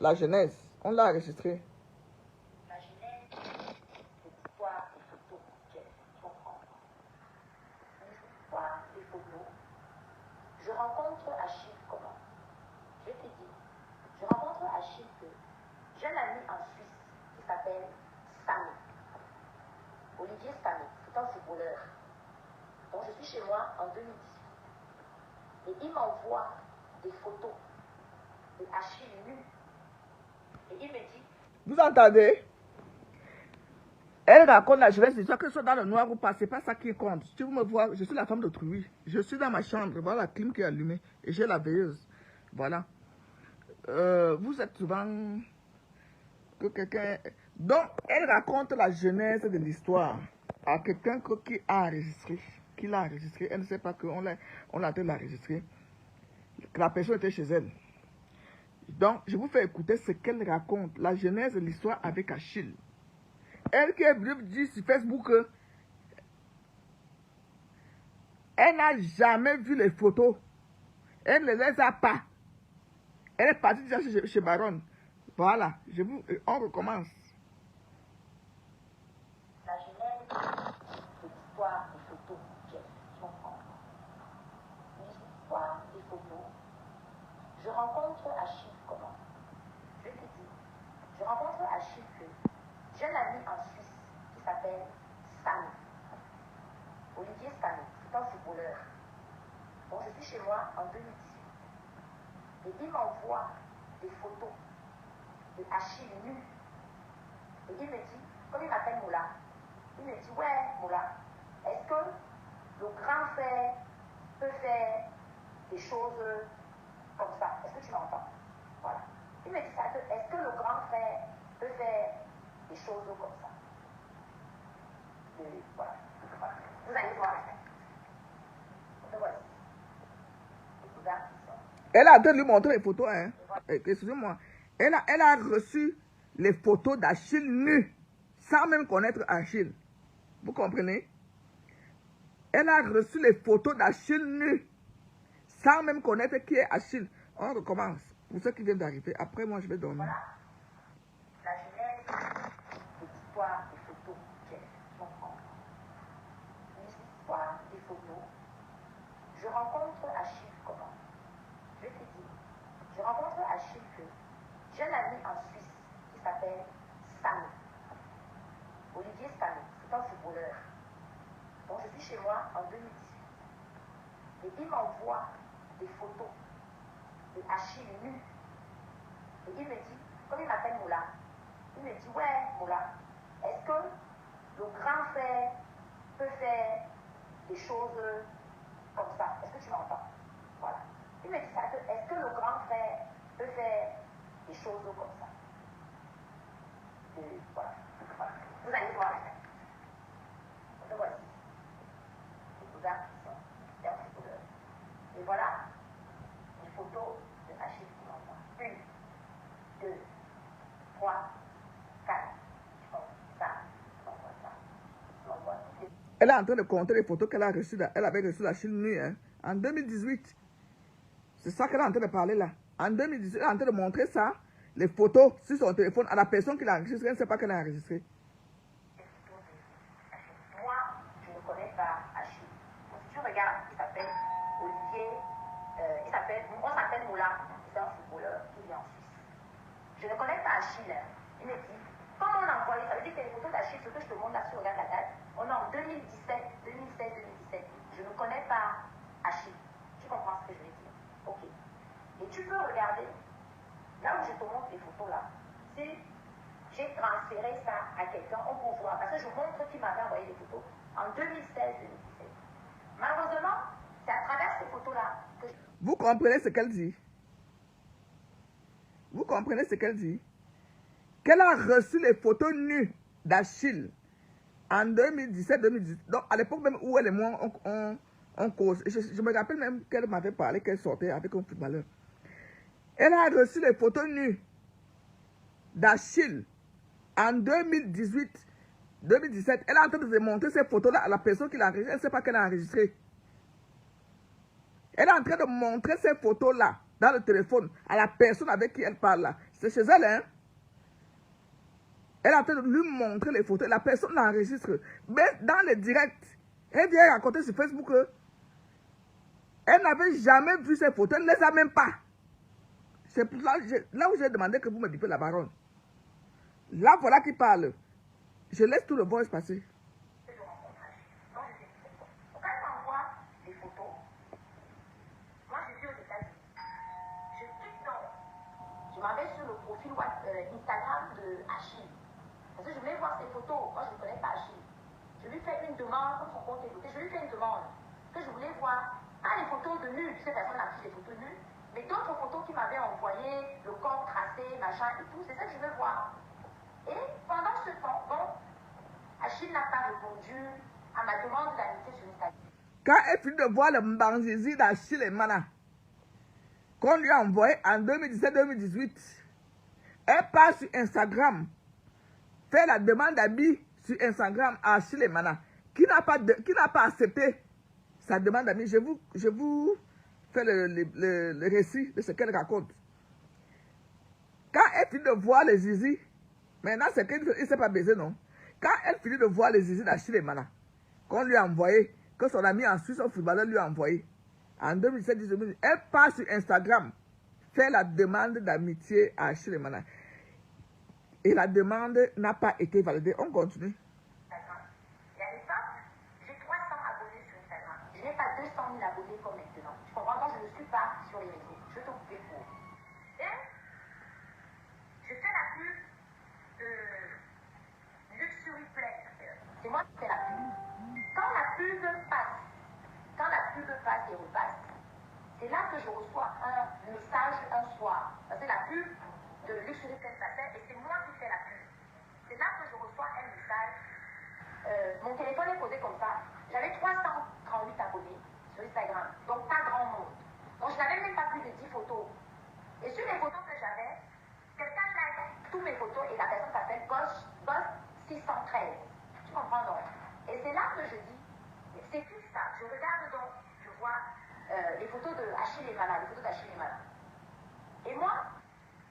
La genèse, on l'a enregistré. La genèse, c'est l'histoire des photos qu'elle comprend. L'histoire des photos. Je rencontre Achille comment? Je te dis, je rencontre Achille que j'ai un ami en Suisse qui s'appelle Samy. Olivier Samy, c'est un footballeur. Donc je suis chez moi en 2018. Et il m'envoie des photos de Achille nu. Et il me dit, Vous entendez? Elle raconte la jeunesse d'histoire, que ce soit dans le noir ou pas, c'est pas ça qui compte. Si vous me voyez, je suis la femme d'autrui. Je suis dans ma chambre, voilà la clim qui est allumée. Et j'ai la veilleuse. Voilà. Vous êtes souvent que quelqu'un... Donc, elle raconte la genèse de l'histoire à quelqu'un qui a enregistré. Qui l'a enregistré. Elle ne sait pas qu'on l'a en train de l'enregistrer. Que la personne était chez elle. Donc, je vous fais écouter ce qu'elle raconte. La genèse de l'histoire avec Achille. Elle qui est venue dire sur Facebook que elle n'a jamais vu les photos. Elle ne les a pas. Elle est partie déjà chez Baron. Voilà, on recommence. la genèse, c'est l'histoire des photos qu'elle comprend. L'histoire des photos. Je rencontre Achille comment? Je te dis, je rencontre Achille que j'ai un ami en Suisse qui s'appelle Samy. Olivier Samy, c'est un footballeur. Donc je suis chez moi en 2018. Et il m'envoie des photos de Achille nu. Et il me dit, comme il m'appelle Moula, il me dit, ouais Moula, est-ce que le grand frère peut faire des choses comme ça? Est-ce que tu m'entends? Voilà. Il me dit ça, est-ce que le grand frère peut faire des choses comme ça? Et voilà. Voilà. Vous allez voir. Donc voici. Elle a en train de lui montrer les photos, hein. Excusez-moi. Elle a reçu les photos d'Achille nu, sans même connaître Achille. Vous comprenez? Elle a reçu les photos d'Achille nu, sans même connaître qui est Achille. On recommence. Pour ceux qui viennent d'arriver. Après, moi, je vais dormir. Voilà. La genèse de l'histoire des photos qu'elle comprend. L'histoire des photos. Je rencontre Achille comment? Je te dis, je rencontre Achille que j'ai un ami en Suisse qui s'appelle Samy. Olivier Samy, c'est un footballeur. Donc je suis chez moi en 2018. Et il m'envoie des photos de Achille nu. Et il me dit, comme il m'appelle Moula, il me dit, ouais Moula, est-ce que le grand frère peut faire des choses comme ça? Est-ce que tu m'entends? Voilà. Il me dit ça, est-ce que le grand frère peut faire des choses comme ça? Et voilà. Voilà. Vous allez voir. Donc voici. Les cousins qui sont des photos. Et voilà les photos de Achille qui m'envoie. 1, 2, 3, 4. Ça, m'envoie. Elle est en train de compter les photos qu'elle a reçues. Elle avait reçu d'Achille nu, hein, en 2018. C'est ça qu'elle est en train de parler là. En 2018, elle est en train de montrer ça, les photos sur son téléphone à la personne qui l'a enregistré. Elle ne sait pas qu'elle a enregistré. Moi, je ne connais pas Achille. Si tu regardes, il s'appelle Olivier, on s'appelle Moula, c'est un footballeur qui vit en Suisse. Je ne connais pas Achille. Il me dit, comment on a envoyé, ça veut dire que les photos d'Achille, ce que je te montre là, si tu regardes la date, on est en 2017, 2016, 2017. Je ne connais pas Achille. Tu comprends ce que je veux dire? Ok. Et tu peux regarder, là où je te montre les photos là, si j'ai transféré ça à quelqu'un, on peut voir, parce que je montre qui m'avait envoyé les photos en 2016-2017. Malheureusement, c'est à travers ces photos-là que je... Vous comprenez ce qu'elle dit? Vous comprenez ce qu'elle dit? Qu'elle a reçu les photos nues d'Achille en 2017-2018. Donc, à l'époque même où elle et moi, on cause. Je me rappelle même qu'elle m'avait parlé qu'elle sortait avec un footballeur. Elle a reçu les photos nues d'Achille en 2018-2017. Elle est en train de montrer ces photos-là à la personne qui l'a enregistré. Elle ne sait pas qu'elle a enregistré. Elle est en train de montrer ces photos-là dans le téléphone à la personne avec qui elle parle là. C'est chez elle, hein. Elle est en train de lui montrer les photos. La personne l'enregistre. Mais dans les directs, elle vient raconter sur Facebook que elle n'avait jamais vu ces photos. Elle ne les a même pas. C'est pour là où j'ai demandé que vous me dites la baronne. Là, voilà qui parle. Je laisse tout le voice passer. Je m'en vais sur le profil Instagram de Achille. Parce que je voulais voir ses photos. Moi, je ne connais pas Achille. Je lui fais une demande, comme son compte est bloqué, je lui fais une demande que je voulais voir. Pas les photos de nu, cette personne a pris des photos nues, mais d'autres photos qu'il m'avait envoyées, le corps tracé, machin et tout, c'est ça que je veux voir. Et pendant ce temps, bon, Achille n'a pas répondu à ma demande d'amitié sur Instagram. Quand elle finit de voir le Mbanzizi d'Achille et Mana, qu'on lui a envoyé en 2017-2018, elle part sur Instagram, fait la demande d'amis sur Instagram à Achille et Mana, qui n'a pas accepté sa demande d'amis. Je vous fais le récit de ce qu'elle raconte. Quand elle finit de voir les zizi, maintenant c'est qu'il ne s'est pas baisé, non? Quand elle finit de voir les zizi d'Achille et Mana, qu'on lui a envoyé, que son ami en Suisse, un footballeur lui a envoyé, en 2017-2018, elle part sur Instagram, fait la demande d'amitié à Achille et Mana. Et la demande n'a pas été validée. On continue. Et à l'époque, j'ai 300 abonnés sur Instagram. Je n'ai pas 200 000 abonnés comme maintenant. Tu comprends? Donc, je ne suis pas sur les réseaux. Je te couper pour. Et je fais la pub de Luxury Pleasure. C'est moi qui fais la pub. Quand la pub passe et repasse, c'est là que je reçois un message un soir. Parce que la pub de Luxury Pleasure passait et c'est moi qui fais la pub. C'est là que je reçois un message. Mon téléphone est posé comme ça. J'avais 338 abonnés sur Instagram, donc pas grand monde. Donc je n'avais même pas plus de 10 photos. Et sur les photos que j'avais, quelqu'un like toutes mes photos et la personne s'appelle Boss 613. Tu comprends donc? Et c'est là que je dis, c'est tout ça. Je regarde donc, je vois les photos de Achille et Mana, Et moi,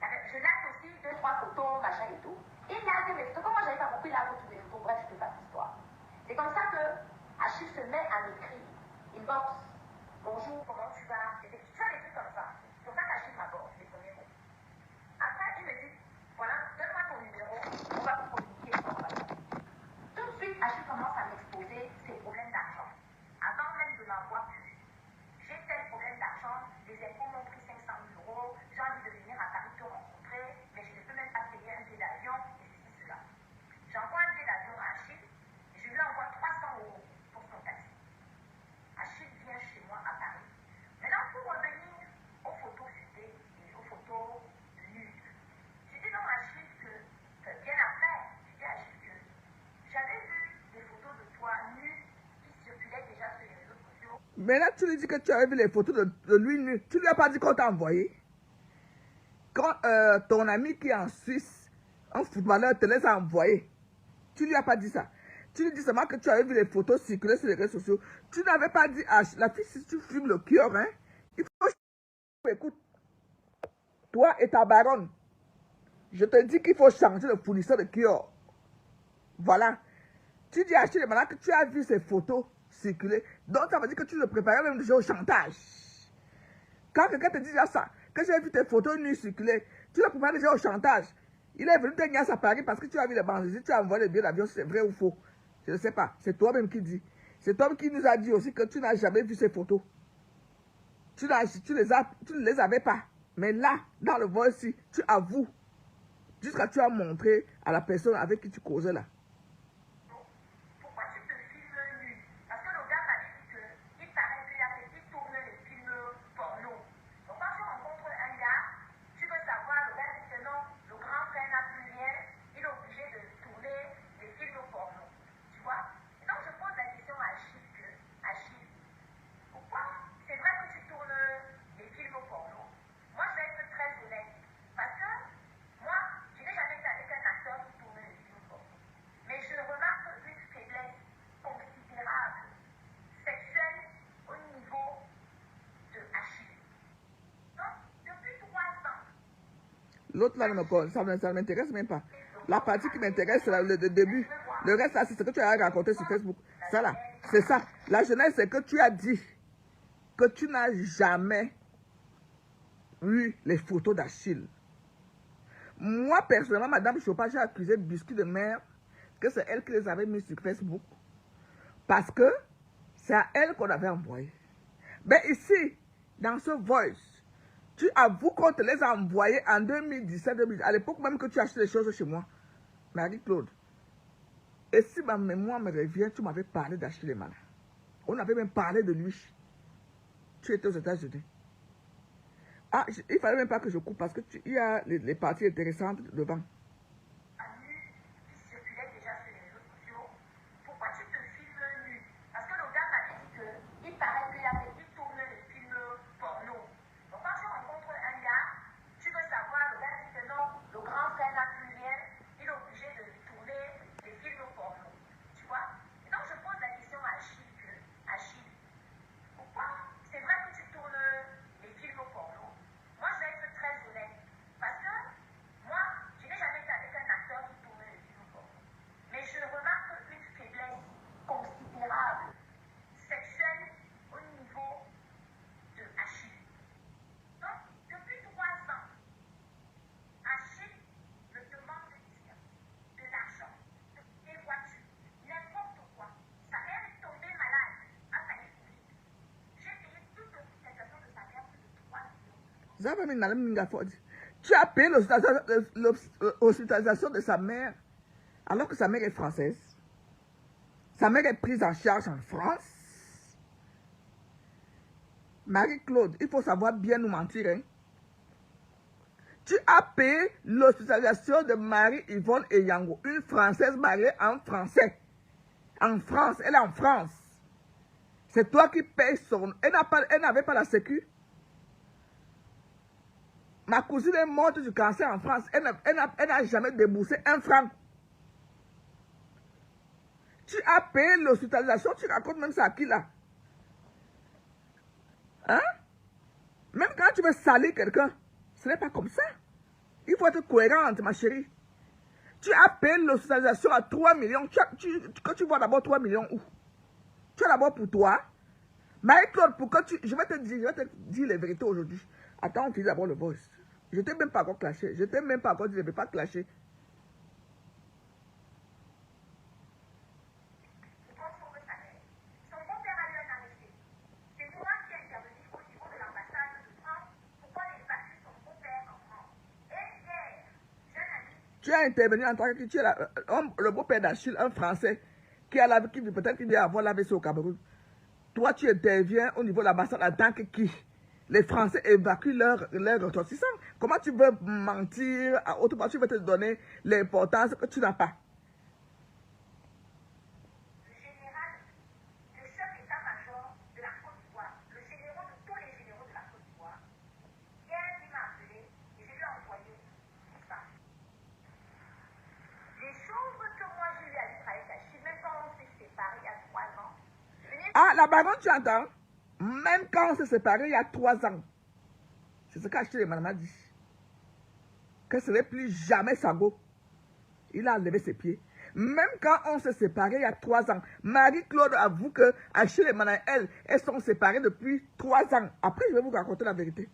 je like aussi 2-3 photos, machin et tout. Et il y a mes photos. Comme moi, j'avais pas beaucoup, il a toutes mes photos. Bref, je te passe l'histoire. C'est comme ça que Achille se met à m'écrire. Inbox. Bonjour, comment tu vas? Et tu as des trucs comme ça. C'est pour ça qu'Achille m'aborde les premiers mots. Après, il me dit, voilà, donne-moi ton numéro, on va communiquer ensemble. Tout de suite, Achille commence à m'exposer ses problèmes d'argent. Avant même de m'avoir vu. J'ai tel problème d'argent, les impôts m'ont pris 500 000 euros, j'ai envie de venir à Paris te rencontrer, mais je ne peux même pas payer un billet d'avion, et ceci, cela. J'envoie un billet d'avion à Achille, et je lui envoie 300 euros pour son taxi. Achille vient chez moi à Paris. Maintenant, pour revenir aux photos citées et aux photos nues, je dis donc à Achille que, bien après, je dis à Achille que j'avais vu des photos de toi nues qui circulaient déjà sur les réseaux sociaux. Mais là, tu lui dis que tu as vu les photos de lui nu. Tu lui as pas dit qu'on t'a envoyé. Quand ton ami qui est en Suisse, un footballeur, te les a envoyés. Tu lui as pas dit ça. Tu lui dis seulement que tu avais vu les photos circuler sur les réseaux sociaux. Tu n'avais pas dit à la fille, si tu fumes le cœur, hein, il faut... Écoute, toi et ta baronne, je te dis qu'il faut changer le fournisseur de cœur. Voilà. Tu dis à Achille maintenant que tu as vu ces photos circuler. Donc ça veut dire que tu le préparais même déjà au chantage. Quand quelqu'un te dit déjà ça, que j'ai vu tes photos nues circuler, tu le préparais déjà au chantage. Il est venu te gagner à Paris parce que tu as vu les bandes. Tu as envoyé le billet d'avion, c'est vrai ou faux. Je ne sais pas. C'est toi-même qui dis. C'est toi qui nous a dit aussi que tu n'as jamais vu ces photos. Tu ne les avais pas. Mais là, dans le vol ci, tu avoues. Jusqu'à tu as montré à la personne avec qui tu causais là. Pourquoi tu te filmes nu? Parce que le gars m'a dit qu'il paraît qu'il tourne les films porno. Donc quand tu rencontres un gars, tu veux savoir, le gars dit que non, le grand frère n'a plus rien, il est obligé de tourner les films porno. Tu vois? Et donc je pose la question à Achille, pourquoi c'est vrai que tu tournes les films porno? Moi je vais être très honnête. Parce que moi, je n'ai jamais été avec un acteur qui tourne les films porno. L'autre là, ça ne m'intéresse même pas. La partie qui m'intéresse, c'est le début. Le reste là, c'est ce que tu as raconté sur Facebook. Ça là, c'est ça. La jeunesse, c'est que tu as dit que tu n'as jamais eu les photos d'Achille. Moi, personnellement, Madame Chopin, j'ai accusé Biscuit de mère que c'est elle qui les avait mis sur Facebook. Parce que c'est à elle qu'on avait envoyé. Mais ici, dans ce voice, tu avoues qu'on te les a envoyés en 2017, à l'époque même que tu achetais les choses chez moi, Marie-Claude. Et si ma mémoire me revient, tu m'avais parlé d'Achille Emana. On avait même parlé de lui. Tu étais aux États-Unis. Ah, il ne fallait même pas que je coupe parce qu'il y a les parties intéressantes devant. Tu as payé l'hospitalisation de sa mère alors que sa mère est française. Sa mère est prise en charge en France. Marie-Claude, il faut savoir bien nous mentir. Hein? Tu as payé l'hospitalisation de Marie-Yvonne et Yango, une Française mariée en français. En France, elle est en France. C'est toi qui payes son... Elle n'avait pas la sécu. Ma cousine est morte du cancer en France. Elle n'a jamais déboursé un franc. Tu as payé l'hospitalisation, tu racontes même ça à qui là? Hein? Même quand tu veux salir quelqu'un, ce n'est pas comme ça. Il faut être cohérente, ma chérie. Tu as payé l'hospitalisation à 3 millions. Quand tu vois d'abord 3 millions où? Tu as d'abord pour toi. Marie-Claude, pour que tu... Je vais te dire les vérités aujourd'hui. Attends, on finit d'abord le voice. Je t'ai même pas encore clashé. Je t'ai même pas encore dit, je ne vais pas clasher. Tu as intervenu en tant que tu es le beau-père d'Achille, un Français, qui peut-être qu'il vient avoir l'AVC au Cameroun. Toi, tu interviens au niveau de l'ambassade en tant que qui? Les Français évacuent leurs ressortissants. Comment tu veux mentir à autre part? Tu veux te donner l'importance que tu n'as pas. Ah, la baronne, tu entends? Même quand on s'est séparés il y a 3 ans. C'est ce qu'Achille m'a dit. Que ce n'est plus jamais Sango. Il a levé ses pieds. Même quand on s'est séparés il y a 3 ans. Marie-Claude avoue que Achille et elle, elles sont séparées depuis 3 ans. Après, je vais vous raconter la vérité.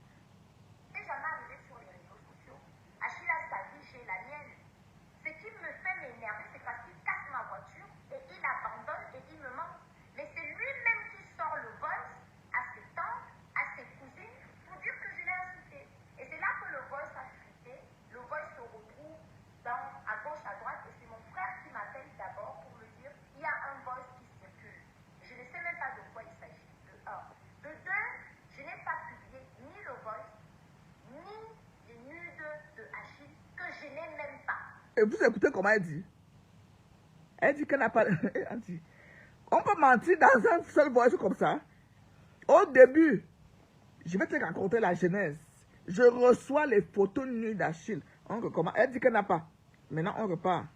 Et vous écoutez comment elle dit? Elle dit qu'elle n'a pas... Elle dit, on peut mentir dans un seul voice comme ça. Au début, je vais te raconter la genèse. Je reçois les photos nues d'Achille. Elle dit qu'elle n'a pas. Maintenant, on repart.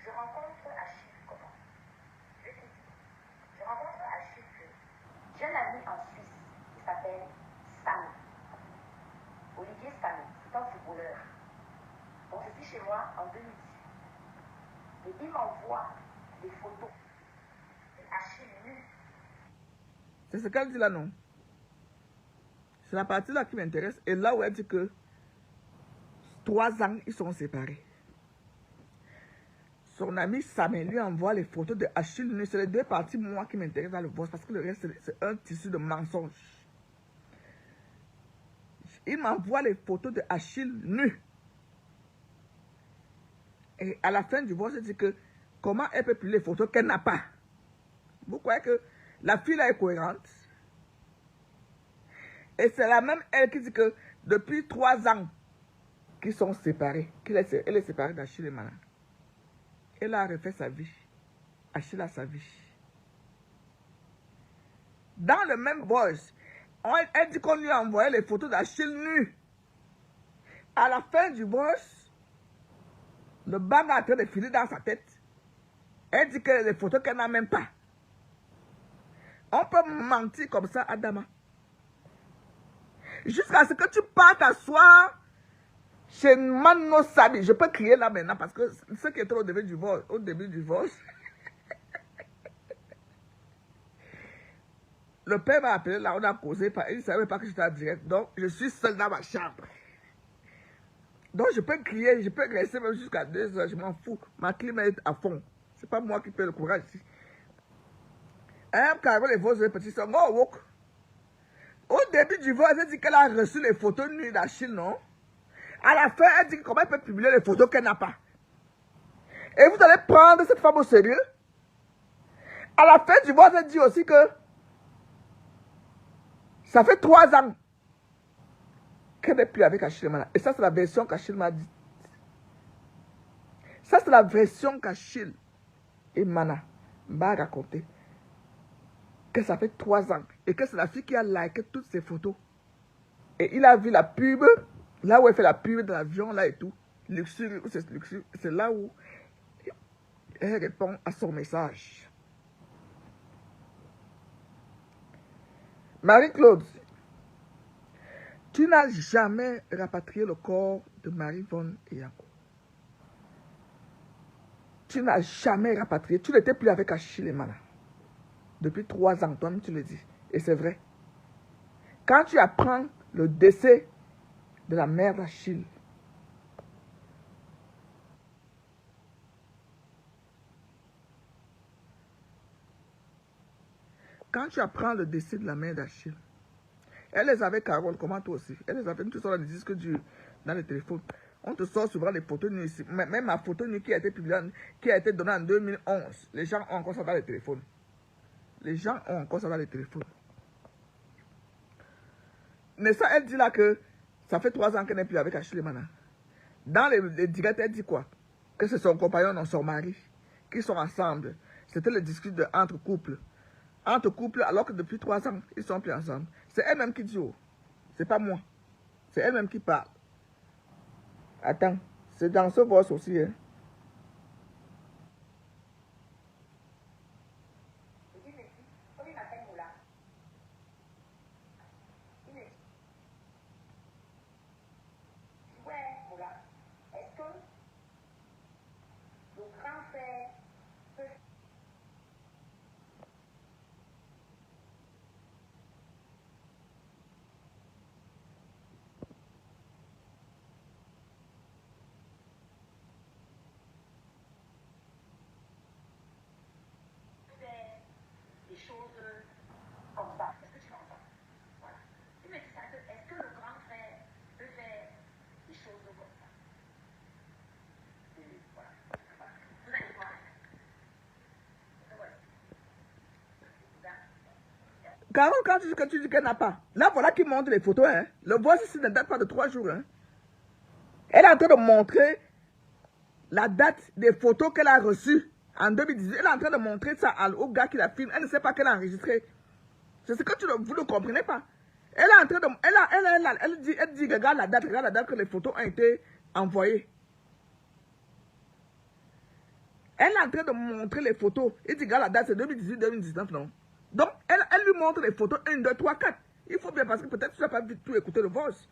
Je rencontre moi en 2010. Et il m'envoie des photos d'Achille nu. C'est ce qu'elle dit là, non? C'est la partie là qui m'intéresse. Et là où elle dit que 3 ans, ils sont séparés. Son ami Samuel lui envoie les photos de Achille nu. C'est les 2 parties, moi, qui m'intéressent dans le voice. Parce que le reste, c'est un tissu de mensonges. Il m'envoie les photos de Achille nu. Et à la fin du voice, il dit que comment elle peut publier les photos qu'elle n'a pas. Vous croyez que la fille là est cohérente? Et c'est la même elle qui dit que depuis 3 ans qu'ils sont séparés, elle est séparée d'Achille et Mana. Elle a refait sa vie. Achille a sa vie. Dans le même voice, elle dit qu'on lui a envoyé les photos d'Achille nu. À la fin du voice, le bang est en train de filer dans sa tête. Elle dit que les photos qu'elle n'a même pas. On peut mentir comme ça, Adama. Jusqu'à ce que tu partes t'asseoir chez Mano Sabi. Je peux crier là maintenant parce que ceux qui étaient au début du divorce, le père m'a appelé là, on a causé, il ne savait pas que j'étais en direct. Donc, je suis seul dans ma chambre. Donc, je peux crier, je peux rester même jusqu'à 2 heures, je m'en fous. Ma clim est à fond. C'est pas moi qui paie le courage ici. Carole et vos petits soeurs, au début du vol, elle dit qu'elle a reçu les photos nues d'Achille, non? À la fin, elle dit comment elle peut publier les photos qu'elle n'a pas. Et vous allez prendre cette femme au sérieux? À la fin du vol, elle dit aussi que ça fait 3 ans qu'elle n'est plus avec Achille Mana. Et ça, c'est la version qu'Achille m'a dit. Ça, c'est la version qu'Achille et Mana m'a raconté. Que ça fait 3 ans. Et que c'est la fille qui a liké toutes ces photos. Et il a vu la pub, là où elle fait la pub de l'avion, là et tout. Luxury, c'est là où elle répond à son message. Marie-Claude, tu n'as jamais rapatrié le corps de Marie-Vonne et Yanko. Tu n'as jamais rapatrié. Tu n'étais plus avec Achille et Mana. Depuis 3 ans, toi-même tu le dis. Et c'est vrai. Quand tu apprends le décès de la mère d'Achille, quand tu apprends le décès de la mère d'Achille, elle les avait, Carole, comment toi aussi? Elle les avait, tu sors les disques durs dans le téléphone. On te sort souvent les photos nues ici. Même ma photo nue qui a été publiée, qui a été donnée en 2011. Les gens ont encore ça dans les téléphones. Les gens ont encore ça dans les téléphones. Mais ça, elle dit là que ça fait 3 ans qu'elle n'est plus avec Achille Mana. Dans les directs, elle dit quoi? Que c'est son compagnon, non, son mari, qui sont ensemble. C'était le discours entre couples. Entre couples, alors que depuis 3 ans, ils sont plus ensemble. C'est elle-même qui dit, oh. C'est pas moi. C'est elle-même qui parle. Attends, c'est dans ce voice aussi, hein. Carole, quand tu dis qu'elle n'a pas, là voilà qui montre les photos, hein. Le voice ici ne date pas de 3 jours, hein. Elle est en train de montrer la date des photos qu'elle a reçues en 2018. Elle est en train de montrer ça au gars qui la filme. Elle ne sait pas qu'elle a enregistré. C'est ce que vous ne comprenez pas. Elle est en train de... Elle dit, regarde la date que les photos ont été envoyées. Elle est en train de montrer les photos. Elle dit, regarde la date, c'est 2018-2019, non? Donc, elle lui montre les photos 1, 2, 3, 4. Il faut bien, parce que peut-être tu n'as pas tout écouté le voice.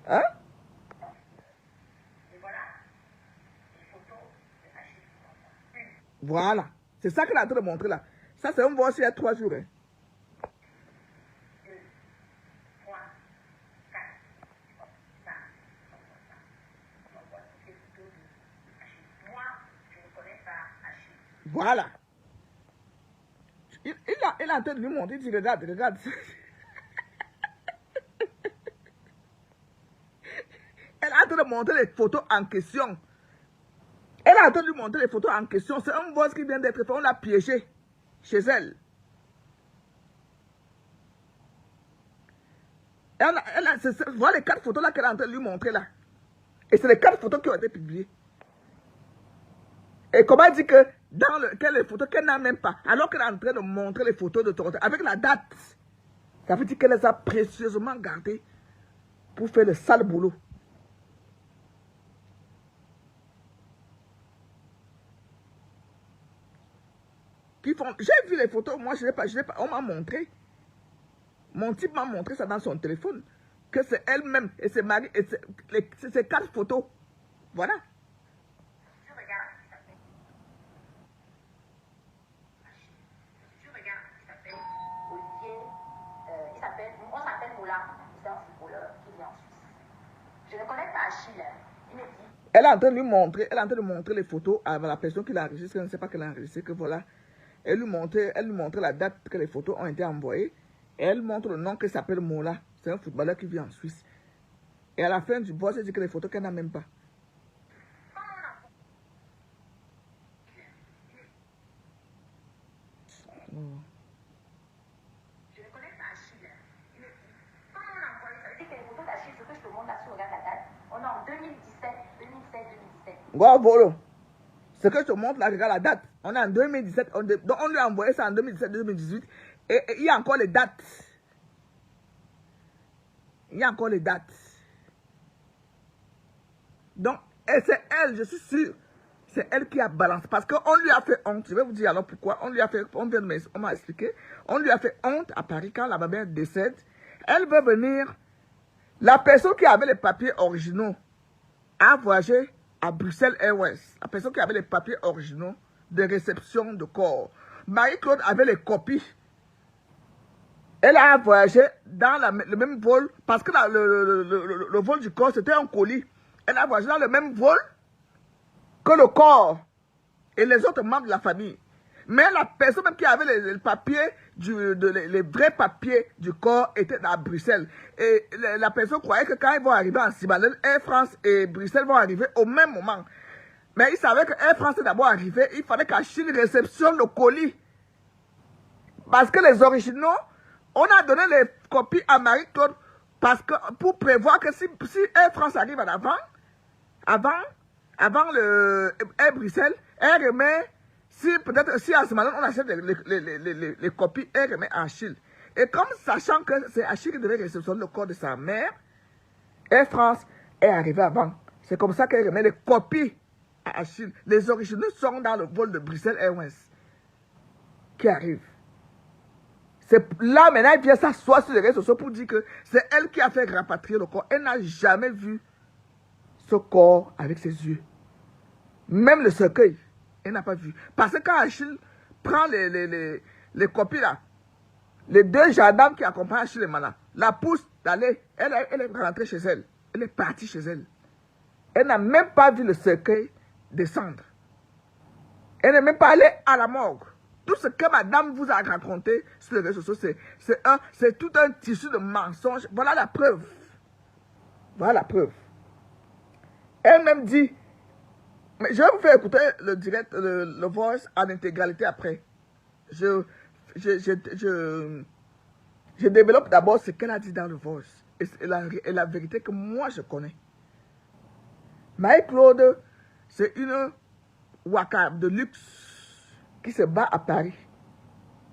Hein? Et voilà. Voilà. C'est ça qu'elle est en train de montrer là. Ça, c'est un voice il y a 3 jours. Hein. Voilà. Il est en train de lui montrer, il dit, regarde, regarde. Elle est en train de montrer les photos en question. Elle est en train de lui montrer les photos en question. C'est un boss qui vient d'être fait. On l'a piégé chez elle. Voilà les 4 photos là qu'elle est en train de lui montrer là. Et c'est les 4 photos qui ont été publiées. Et comment elle dit que dans les photos qu'elle n'a même pas, alors qu'elle est en train de montrer les photos de Toronto avec la date, ça veut dire qu'elle les a précieusement gardées pour faire le sale boulot. J'ai vu les photos, moi je n'ai pas, on m'a montré. Mon type m'a montré ça dans son téléphone. Que c'est elle-même et ses maris, et c'est 4 photos. Voilà. Tu regardes, il s'appelle Olivier, on s'appelle Moula, c'est un footballeur qui vit en Suisse. Je ne connais pas Achille, il me dit. Elle est en train de lui montrer, elle est en train de montrer les photos à la personne qui l'a enregistré, elle ne sait pas qu'elle a enregistré, que voilà. Elle lui montrait la date que les photos ont été envoyées. Et elle montre le nom qui s'appelle Mola. C'est un footballeur qui vit en Suisse. Et à la fin du boss, elle dit que les photos qu'elle n'a même pas. Oh. Je ne connais pas Achille. Il me dit, comment on a envoyé ça? Ça veut dire que les photos d'Achille, ce que je te montre là, si tu regardes la date, on est en 2017, 2016, 2017. Voilà. Ce que je te montre là, regarde la date. On est en 2017. Donc on lui a envoyé ça en 2017-2018. Et il y a encore les dates. Il y a encore les dates. Donc, et c'est elle, je suis sûr. C'est elle qui a balancé. Parce qu'on lui a fait honte. Je vais vous dire alors pourquoi. On m'a expliqué. On lui a fait honte à Paris quand la mère décède. Elle veut venir. La personne qui avait les papiers originaux a voyagé à Bruxelles Airways. La personne qui avait les papiers originaux de réception de corps. Marie-Claude avait les copies. Elle a voyagé dans le même vol. Parce que le vol du corps, c'était un colis. Elle a voyagé dans le même vol que le corps et les autres membres de la famille. Mais la personne même qui avait les papiers, les vrais papiers du corps étaient à Bruxelles. Et la personne croyait que quand ils vont arriver en Sibalène, Air France et Bruxelles vont arriver au même moment. Mais il savait que Air France est d'abord arrivé, il fallait qu'Achille réceptionne le colis. Parce que les originaux, on a donné les copies à Marie-Claude pour prévoir que si Air France arrive en avant le Air Bruxelles, elle remet, peut-être si à ce moment on achète les copies, elle remet à Achille. Et comme sachant que c'est Achille qui devait réceptionner le corps de sa mère, Air France est arrivé avant. C'est comme ça qu'elle remet les copies à Achille. Les originaux sont dans le vol de Bruxelles Airways qui arrive. C'est là maintenant, elle vient s'asseoir sur les réseaux sociaux pour dire que c'est elle qui a fait rapatrier le corps. Elle n'a jamais vu ce corps avec ses yeux. Même le cercueil, elle n'a pas vu. Parce que quand Achille prend les copies là, les 2 gendarmes qui accompagnent Achille et Mana, la poussent d'aller, elle est rentrée chez elle. Elle est partie chez elle. Elle n'a même pas vu le cercueil descendre. Elle n'est même pas allée à la morgue. Tout ce que madame vous a raconté sur les réseaux sociaux, c'est tout un tissu de mensonges. Voilà la preuve. Voilà la preuve. Elle-même dit, mais je vais vous faire écouter le direct, le voice en intégralité après. Je développe d'abord ce qu'elle a dit dans le voice. Et la vérité que moi je connais. Marie-Claude, c'est une waka de luxe qui se bat à Paris.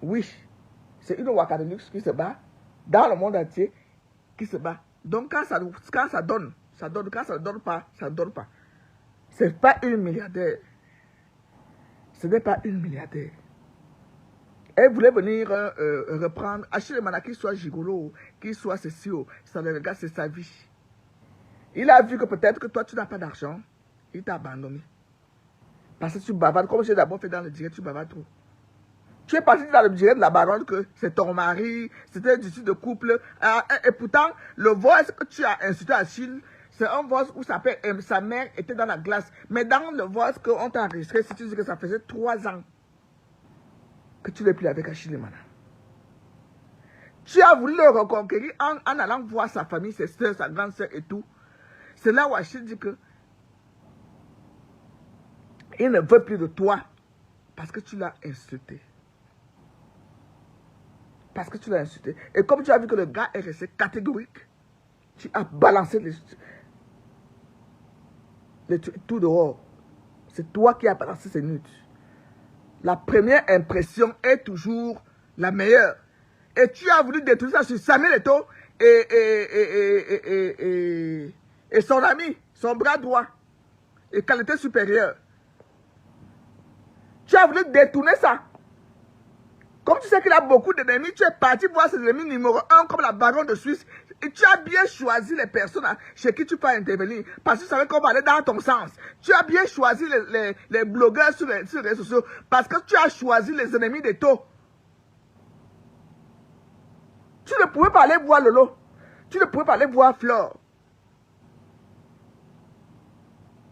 Oui, c'est une waka de luxe qui se bat dans le monde entier, qui se bat. Donc quand ça donne, ça donne. Quand ça ne donne pas, ça ne donne pas. Ce n'est pas une milliardaire. Ce n'est pas une milliardaire. Elle voulait venir reprendre, Achille et Mana, qu'il soit gigolo, qu'il soit ceci, ça le regarde, c'est sa vie. Il a vu que peut-être que toi, tu n'as pas d'argent. Il t'a abandonné. Parce que tu bavardes, comme j'ai d'abord fait dans le direct, tu bavardes trop. Tu es parti dans le direct de la baronne que c'est ton mari, c'était du style de couple. Et pourtant, le voice que tu as insulté à Chine, c'est un voice où sa mère était dans la glace. Mais dans le voice qu'on t'a enregistré, si tu dis que ça faisait 3 ans que tu n'es plus avec Achille Mana. Tu as voulu le reconquérir en allant voir sa famille, ses soeurs, sa grande soeur et tout. C'est là où Achille dit que il ne veut plus de toi parce que tu l'as insulté. Parce que tu l'as insulté. Et comme tu as vu que le gars est resté catégorique, tu as balancé tout dehors. C'est toi qui as balancé ces nudes. La première impression est toujours la meilleure. Et tu as voulu détruire ça sur Samuel Eto'o et son ami, son bras droit, et qualité supérieure. Tu as voulu détourner ça. Comme tu sais qu'il a beaucoup d'ennemis, tu es parti voir ses ennemis numéro 1 comme la baronne de Suisse. Et tu as bien choisi les personnes chez qui tu peux intervenir. Parce que tu savais qu'on va aller dans ton sens. Tu as bien choisi les blogueurs sur les réseaux sociaux. Parce que tu as choisi les ennemis de Eto'o. Tu ne pouvais pas aller voir Lolo. Tu ne pouvais pas aller voir Flore.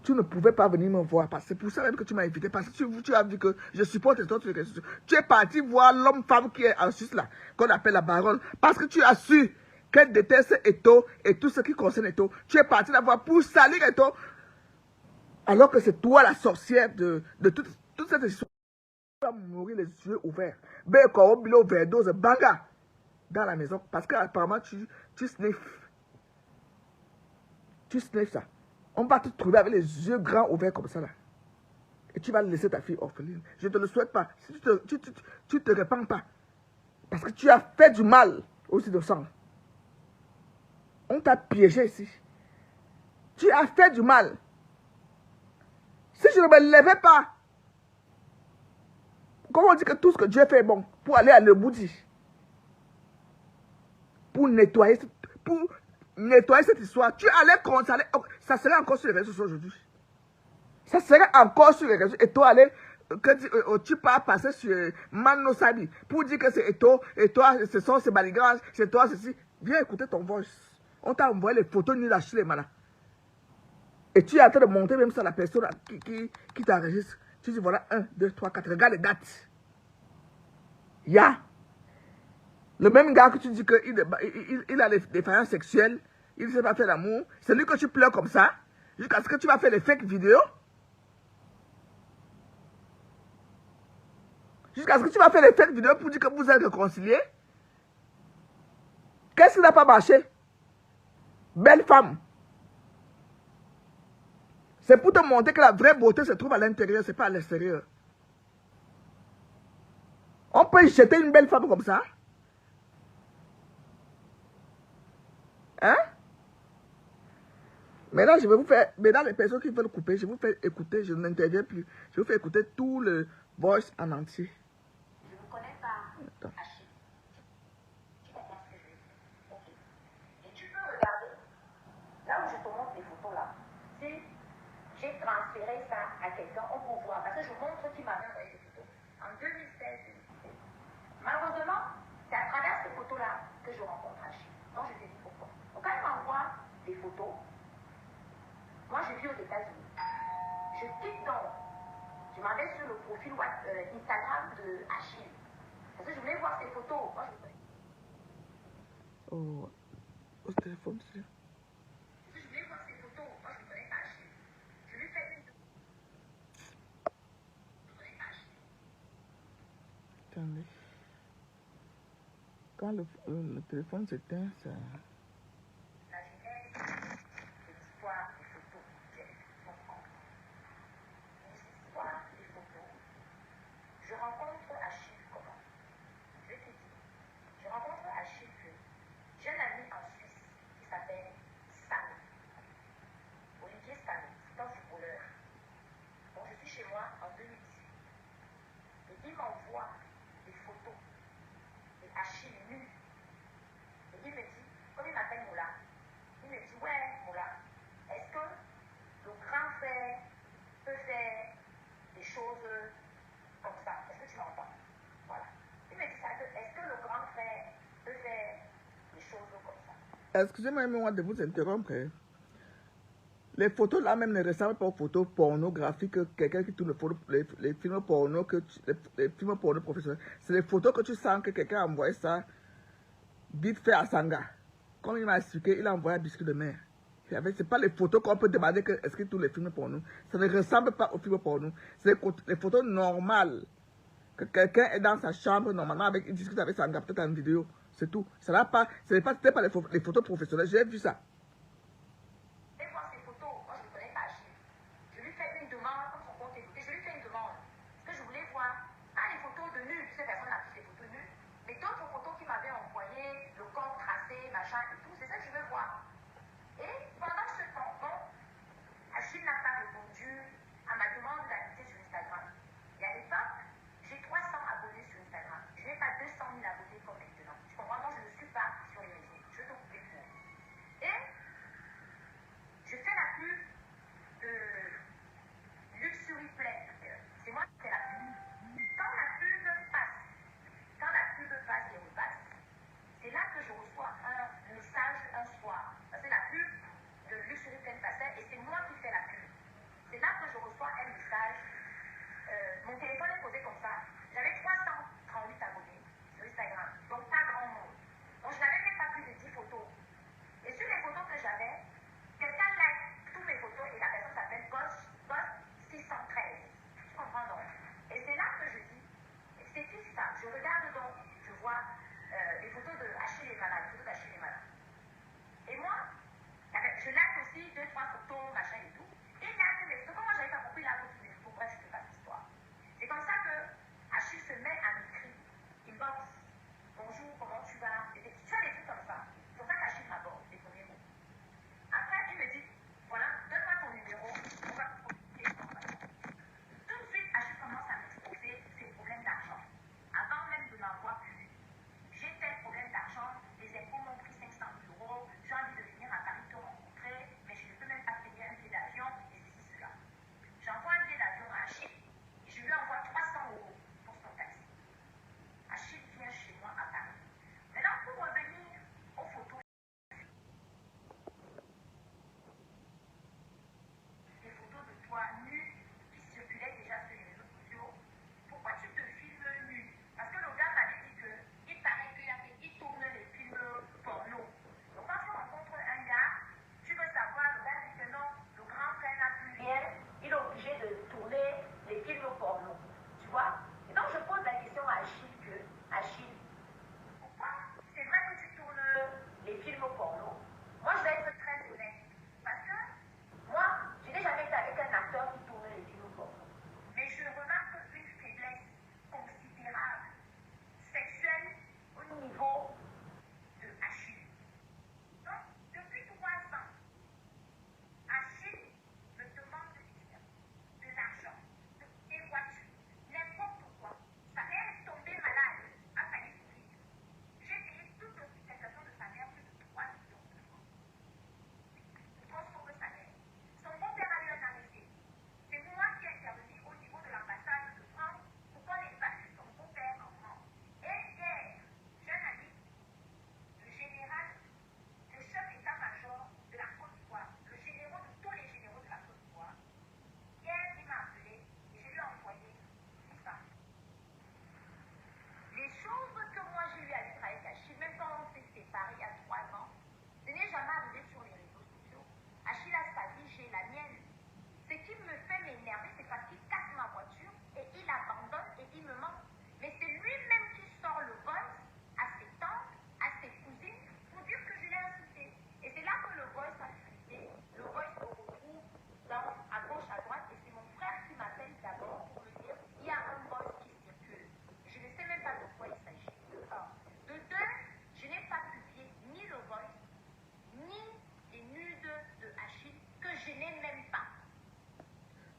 Tu ne pouvais pas venir me voir. C'est pour ça même que tu m'as invité. Parce que tu as vu que je supporte toi sur les réseaux sociaux. Tu es parti voir l'homme-femme qui est en Suisse là, qu'on appelle la baronne. Parce que tu as su qu'elle déteste Eto'o et tout ce qui concerne Eto'o. Tu es parti la voir pour salir Eto'o. Alors que c'est toi la sorcière de toute cette histoire. Tu vas mourir les yeux ouverts. Ben, quand on bilo overdose, banga dans la maison. Parce qu'apparemment, tu sniffes. Tu sniffes ça. On va te trouver avec les yeux grands ouverts comme ça là. Et tu vas laisser ta fille orpheline. Je ne te le souhaite pas. Si tu te répands pas. Parce que tu as fait du mal aux innocents. On t'a piégé ici. Tu as fait du mal. Si je ne me levais pas, comment on dit que tout ce que Dieu fait est bon, pour aller à l'Eboudi, pour nettoyer cette histoire, tu allais constater, ça serait encore sur les réseaux sociaux aujourd'hui. Ça serait encore sur les réseaux. Et toi, tu peux passer sur Mano Sabi pour dire que c'est Eto'o, et toi, ce sont ces baligages, c'est toi, ceci. Viens écouter ton voice. On t'a envoyé les photos ni la chile, mana. Et tu es en train de monter même sur la personne qui t'enregistre. Tu dis voilà, 1, 2, 3, 4. Regarde les dates. Ya. Le même gars que tu dis qu'il a des défaillances sexuelles, il ne sait pas faire l'amour, c'est lui que tu pleures comme ça, jusqu'à ce que tu vas faire les fake vidéos. Jusqu'à ce que tu vas faire les fake vidéos pour dire que vous êtes réconciliés. Qu'est-ce qui n'a pas marché? Belle femme. C'est pour te montrer que la vraie beauté se trouve à l'intérieur, ce n'est pas à l'extérieur. On peut jeter une belle femme comme ça? Hein? Maintenant, je vais vous faire, maintenant les personnes qui veulent couper, je vais vous faire écouter, je n'interviens plus. Je vais vous faire écouter tout le voice en entier. Je ne connais pas Achille. Tu comprends ce que je veux dire? Ok. Et tu peux regarder, là où je te montre les photos là, si j'ai transféré ça à quelqu'un, on peut voir. Parce que je montre qui m'avait envoyé des photos. En 2016. Malheureusement, c'est à travers ces photos-là que je rencontre Achille. Donc je te dis pourquoi. Donc quand il m'envoie des photos, moi je vis aux États-Unis. Je clique donc, je m'en vais sur le profil Instagram de Achille. Parce que je voulais voir ses photos. Moi, Oh, au téléphone, c'est... Parce que je voulais voir ses photos. Moi, je ne connais pas Achille. Je lui fais une... Je ne connais pas Achille. Attendez. Quand le téléphone s'éteint, ça... La genèse, l'histoire des photos. L'histoire des photos. Je rencontre Achille comment? Je te dis. Je rencontre Achille que j'ai un ami en Suisse qui s'appelle Samy. Olivier Samy, c'est un footballeur. Donc je suis chez moi en 2018. Et il m'envoie des photos de Achille nu. Et il me dit, comme il m'appelle Moula, il me dit, ouais Moula, est-ce que le grand frère peut faire des Excusez-moi de vous interrompre. Hein. Les photos là même ne ressemblent pas aux photos pornographiques que quelqu'un qui tourne les films porno, les films porno professionnels. C'est les photos que tu sens que quelqu'un a envoyé ça vite fait à Sanga. Comme il m'a expliqué, il a envoyé un biscuit de mer. Ce n'est pas les photos qu'on peut demander que est-ce que tous les films porno. Ça ne ressemble pas aux films porno. C'est les photos normales. Que quelqu'un est dans sa chambre normalement, il discute avec Sanga, peut-être en vidéo. C'est tout. Ce n'est pas les photos professionnelles. J'ai vu ça.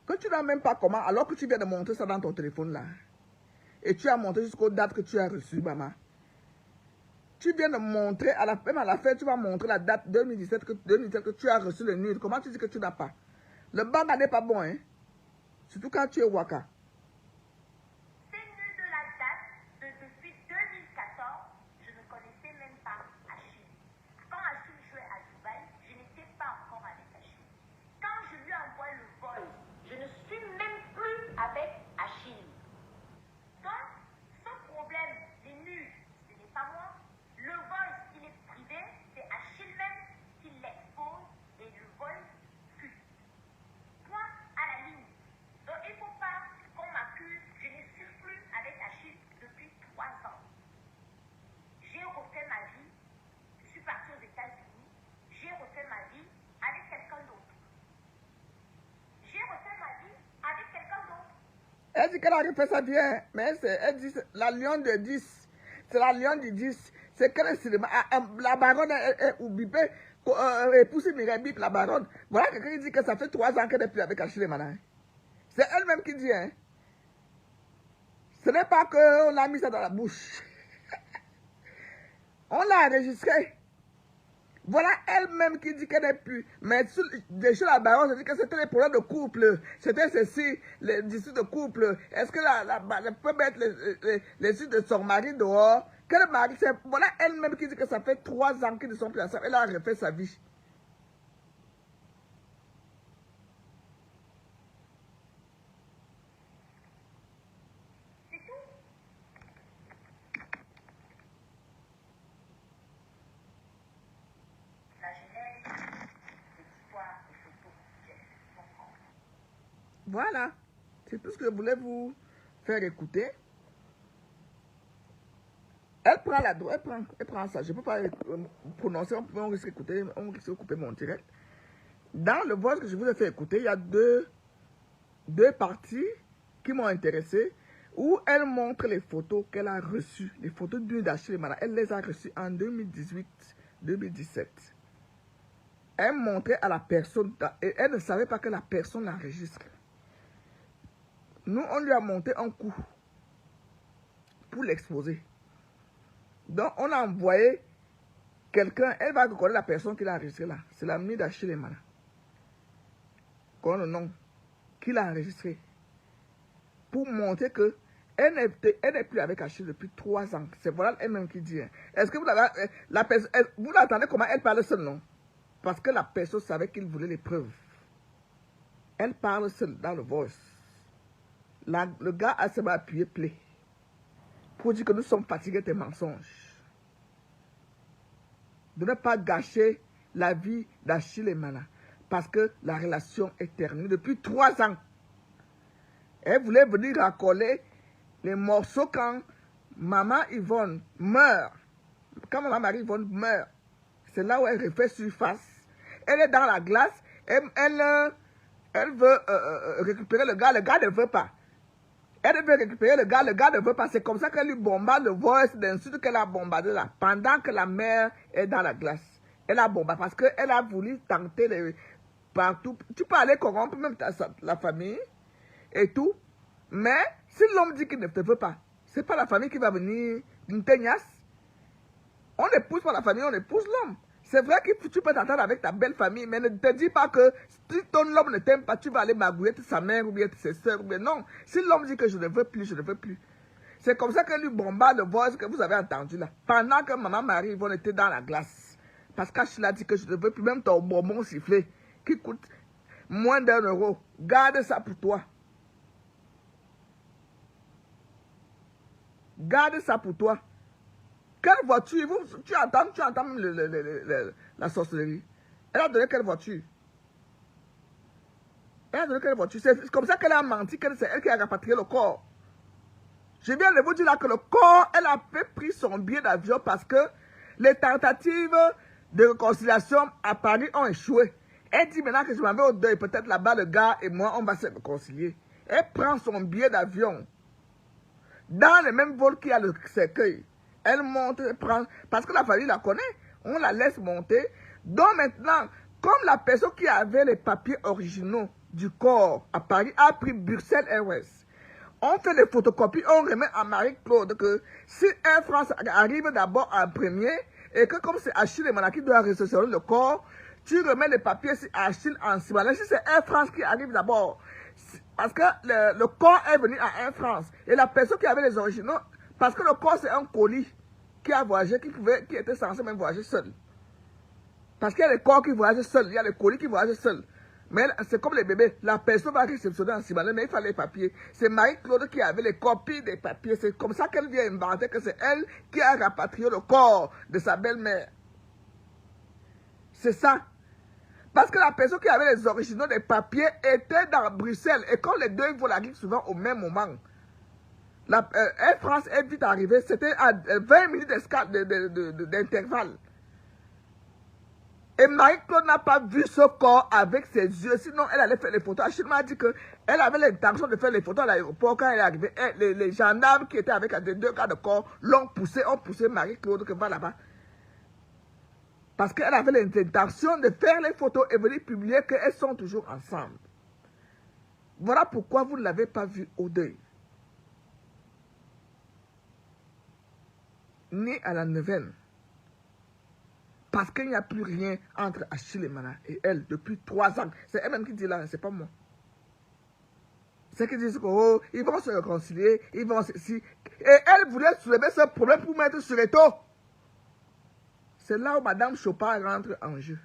Que tu n'as même pas comment, alors que tu viens de montrer ça dans ton téléphone là. Et tu as montré jusqu'aux dates que tu as reçues, maman. Tu viens de montrer, même à la fin, tu vas montrer la date 2017 que tu as reçu le nude. Comment tu dis que tu n'as pas? Le banga n'est pas bon, hein. Surtout quand tu es waka. Ces nudes de la date depuis 2014, je ne connaissais même pas Achille. Quand Achille jouait Elle dit qu'elle a refait ça bien, mais elle dit la lionne de 10. C'est la lionne du 10. C'est quel cinéma. La baronne est bipée, épousée Mireille Bip, la baronne. Voilà quelqu'un qui dit que ça fait 3 ans qu'elle n'est plus avec Achille Mana. C'est elle-même qui dit, hein. Ce n'est pas qu'on a mis ça dans la bouche. On l'a enregistré. Voilà elle-même qui dit qu'elle n'est plus. Mais chez la baronne, elle dit que c'était les problèmes de couple. C'était ceci, les disputes de couple. Est-ce que elle peut mettre les suites de son mari dehors? Quel mari? Voilà elle-même qui dit que ça fait 3 ans qu'ils ne sont plus ensemble. Elle a refait sa vie. Voilà, c'est tout ce que je voulais vous faire écouter. Elle prend ça. Je ne peux pas prononcer, on risque de couper mon direct. Dans le voice que je vous ai fait écouter, il y a deux parties qui m'ont intéressé, où elle montre les photos qu'elle a reçues, les photos d'une d'Achille Mana. Elle les a reçues en 2018-2017. Elle montrait à la personne, et elle ne savait pas que la personne l'enregistre. Nous, on lui a monté un coup pour l'exposer. Donc, on a envoyé quelqu'un, elle va reconnaître la personne qui l'a enregistré là. C'est l'ami d'Achille Mana. Connaît le nom, qui l'a enregistré. Pour montrer que elle n'est plus avec Achille depuis 3 ans. C'est voilà elle-même qui dit. Est-ce que vous l'entendez comment elle parle seule, non? Parce que la personne savait qu'il voulait les preuves. Elle parle seule dans le voice. Le gars a se appuyé play pour dire que nous sommes fatigués des mensonges. De ne pas gâcher la vie d'Achille Mana. Parce que la relation est terminée depuis 3 ans. Elle voulait venir raccoler les morceaux quand maman Yvonne meurt. Quand maman Marie-Yvonne meurt, c'est là où elle refait surface. Elle est dans la glace. Elle veut récupérer le gars ne veut pas. Elle veut récupérer le gars ne veut pas. C'est comme ça qu'elle lui bombarde le voice d'insulte qu'elle a bombardé là. Pendant que la mère est dans la glace. Elle a bombardé parce qu'elle a voulu tenter partout. Tu peux aller corrompre même la famille et tout. Mais si l'homme dit qu'il ne te veut pas, c'est pas la famille qui va venir une teignasse. On épouse pas la famille, on épouse l'homme. C'est vrai que tu peux t'entendre avec ta belle famille, mais ne te dis pas que si ton homme ne t'aime pas, tu vas aller magouiller sa mère ou bien ses soeurs. Ou bien non. Si l'homme dit que je ne veux plus, je ne veux plus. C'est comme ça qu'elle lui bombarde le voice que vous avez entendu là. Pendant que maman Marie-Yvonne était dans la glace. Parce qu'Achille a dit que je ne veux plus, même ton bonbon sifflé, qui coûte moins d'1 euro. Garde ça pour toi. Garde ça pour toi. Quelle voiture? Tu entends la sorcellerie. Elle a donné quelle voiture? Elle a donné quelle voiture? C'est comme ça qu'elle a menti, que c'est elle qui a rapatrié le corps. Je viens de vous dire là que le corps, elle a pris son billet d'avion parce que les tentatives de réconciliation à Paris ont échoué. Elle dit maintenant que je m'en vais au deuil, peut-être là-bas le gars et moi, on va se réconcilier. Elle prend son billet d'avion dans le même vol qu'il y a le cercueil. Elle monte, prend, parce que la famille la connaît, on la laisse monter. Donc maintenant, comme la personne qui avait les papiers originaux du corps à Paris a pris Bruxelles Airways, on fait les photocopies, on remet à Marie-Claude que si Air France arrive d'abord en premier, et que comme c'est Achille Mana qui doit réceptionner le corps, tu remets les papiers sur Achille en Sibala. Si c'est Air France qui arrive d'abord, parce que le corps est venu à Air France, et la personne qui avait les originaux, parce que le corps c'est un colis qui a voyagé, qui était censé même voyager seul. Parce qu'il y a les corps qui voyagent seuls, il y a les colis qui voyagent seuls. Mais c'est comme les bébés, la personne va réceptionner en Sibala, mais il fallait les papiers. C'est Marie-Claude qui avait les copies des papiers. C'est comme ça qu'elle vient inventer que c'est elle qui a rapatrié le corps de sa belle-mère. C'est ça. Parce que la personne qui avait les originaux des papiers était dans Bruxelles. Et quand les deux vont arriver souvent au même moment, Air France est vite arrivée, c'était à 20 minutes d'intervalle. Et Marie-Claude n'a pas vu ce corps avec ses yeux, sinon elle allait faire les photos. Achille m'a dit qu'elle avait l'intention de faire les photos à l'aéroport quand elle est arrivée. Les gendarmes qui étaient avec les 2 cas de corps ont poussé Marie-Claude que va là-bas. Parce qu'elle avait l'intention de faire les photos et venir publier qu'elles sont toujours ensemble. Voilà pourquoi vous ne l'avez pas vu au deuil. Ni à la neuvaine. Parce qu'il n'y a plus rien entre Achille Emana et elle depuis 3 ans. C'est elle-même qui dit là, c'est pas moi. C'est qu'ils disent qu'ils vont se réconcilier, ils vont ceci. Et elle voulait soulever ce problème pour mettre sur les taux. C'est là où Madame Chopin rentre en jeu.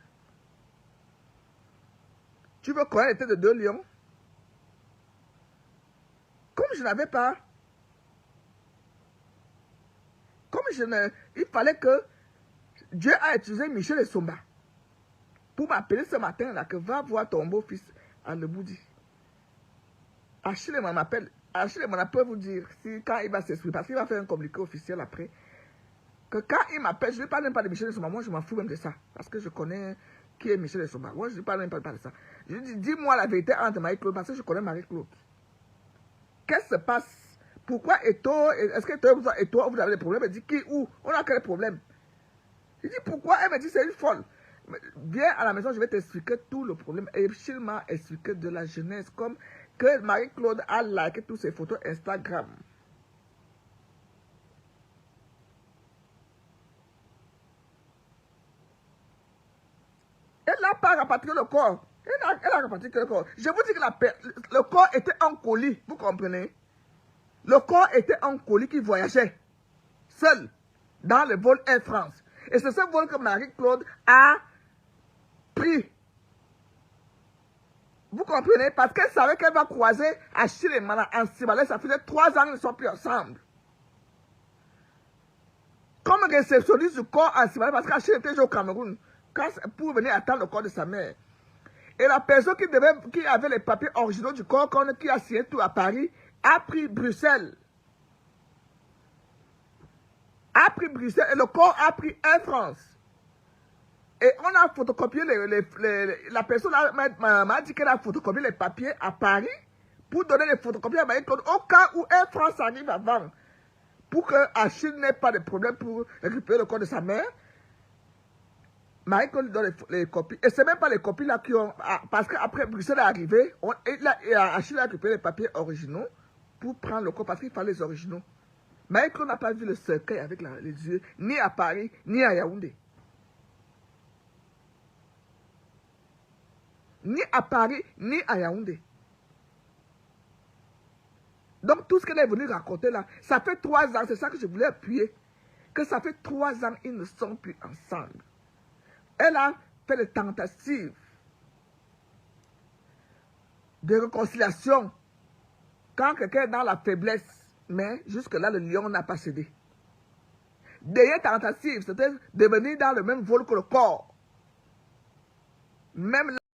Tu veux connaître l'état de 2 lions? Comme je n'avais pas, il fallait que Dieu a utilisé Michel et Somba pour m'appeler ce matin là que va voir ton beau-fils à Leboudi. Achille m'appelle. Achille peut vous dire si quand il va s'exprimer, parce qu'il va faire un communiqué officiel après, que quand il m'appelle, je ne parle même pas de Michel et Somba. Moi, je m'en fous même de ça. Parce que je connais qui est Michel et Somba. Moi, je ne parle même pas de ça. Je dis, dis-moi la vérité entre Marie-Claude, parce que je connais Marie-Claude. Qu'est-ce qui se passe? Pourquoi Eto, est-ce que Eto, vous avez des problèmes? Elle dit qui, où? On a quel problème? Je dis pourquoi? Elle me dit c'est une folle. Viens à la maison, je vais t'expliquer tout le problème. Et Achille m'a expliqué de la jeunesse, comme que Marie-Claude a liké toutes ses photos Instagram. Elle n'a pas rapatrié le corps. Elle a rapatrié le corps. Je vous dis que le corps était en colis, vous comprenez? Le corps était en colis qui voyageait seul dans le vol Air France. Et c'est ce vol que Marie-Claude a pris. Vous comprenez? Parce qu'elle savait qu'elle va croiser Achille et Mana en Sibalais. Ça faisait 3 ans qu'ils ne sont plus ensemble. Comme réceptionniste du corps en Sibalais, parce qu'Achille était au Cameroun pour venir attendre le corps de sa mère. Et la personne qui avait les papiers originaux du corps, qui a signé tout à Paris, a pris Bruxelles. A pris Bruxelles et le corps a pris Air France. Et on a photocopié, la personne m'a dit qu'elle a photocopié les papiers à Paris pour donner les photocopies à Marie-Claude au cas où Air France arrive avant. Pour que Achille n'ait pas de problème pour récupérer le corps de sa mère. Marie-Claude donne les copies. Et ce n'est même pas les copies là qui ont... Parce qu'après Bruxelles est arrivé, Achille a récupéré les papiers originaux pour prendre le corps parce qu'il fallait les originaux. Marie-Claude n'a pas vu le cercueil avec les yeux, ni à Paris, ni à Yaoundé. Ni à Paris, ni à Yaoundé. Donc tout ce qu'elle est venue raconter là, ça fait 3 ans, c'est ça que je voulais appuyer. Que ça fait 3 ans, ils ne sont plus ensemble. Elle a fait des tentatives de réconciliation quand quelqu'un est dans la faiblesse. Mais jusque-là, le lion n'a pas cédé. Dernière tentative, c'était de venir dans le même vol que le corps. Même